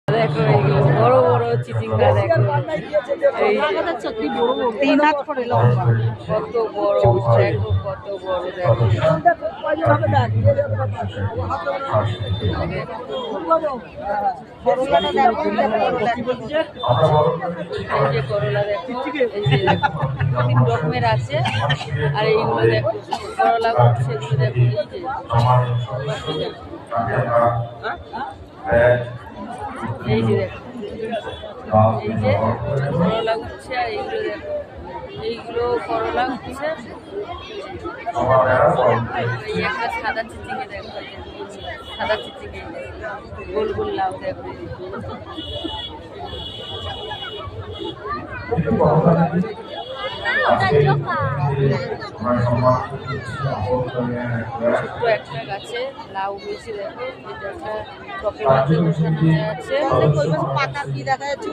দেখো এইগুলো বড় বড় চিচিঙ্গা দেখো, এই তিন হাত করে লম্বা, কত বড় দেখো, কত বড় দেখো। করলাটা দেখো, এই যে করলা দেখো, এই যে দেখো 3 রকমের আছে। আর এইগুলো দেখো করলা সেগুলো দেখো, এই যে দেখো, এই যে করলা উঠছে। আর এইগুলো দেখো, এইগুলো করলা উঠছে। এই একটা সাদা চিচিঙ্গে দেখো, সাদা চিচিঙ্গে গোল গোল লাউ দেখো। ছোট্ট একটা গাছে লাউ হয়েছে দেখো, এটা একটা টপের মধ্যে বসানো আছে। পাকা কি দেখা যাচ্ছে,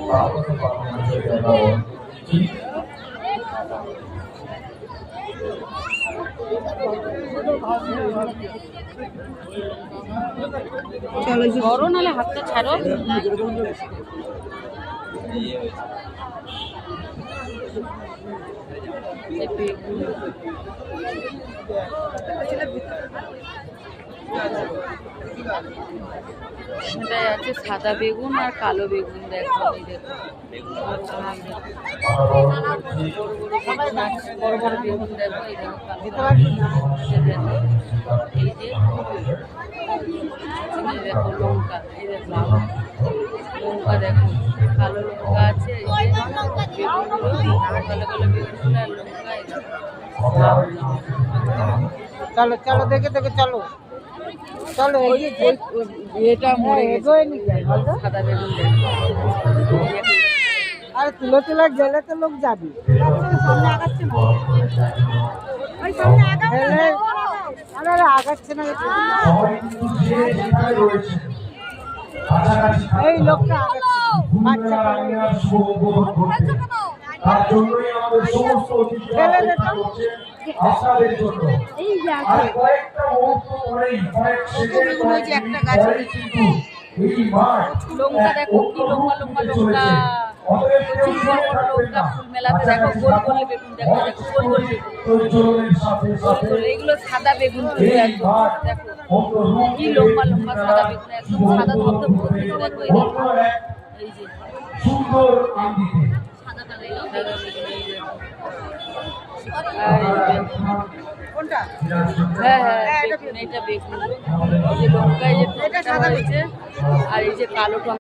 ধরো নাহলে হাতটা ছাড়ো। এটাই আছে সাদা বেগুন আর কালো বেগুন দেখো, এই দেখো বড় বড় বেগুন দেখো, এই দেখো কালো, দেখো এই যে দেখো লঙ্কা, এই দেখো লঙ্কা দেখো, কালো লঙ্কা আছে, এই যে বেগুনগুলো কালো কালো বেগুনগুলো আর লঙ্কা। চলো চলো দেখে দেখে চলো চলো, এটা মরে গেছে সাদা বেগুন দেখো। আরে তুলো তুলো গেলে তো লোক যাবি, আগাচ্ছে না এই লোকটা একটা গাছ লঙ্কা দেখো, কি লম্বা লম্বা লঙ্কা, প্রচুর বড় বড় লঙ্কা। ফুল মেলাতে দেখো গোল গোল বেগুন দেখো, দেখো গোল গোল বেগুন, এইগুলো সাদা বেগুন একদম দেখো, কি লম্বা লম্বা সাদা বেগুন, একদম সাদা ধবধব করছে দেখো। এই দেখো, এই যে সাদা বেগুন, এই দেখো। কোনটা? হ্যাঁ হ্যাঁ বেগুন, এটা বেগুন, এই যে লঙ্কা, এই যে সাদা হয়েছে, আর এই যে কালো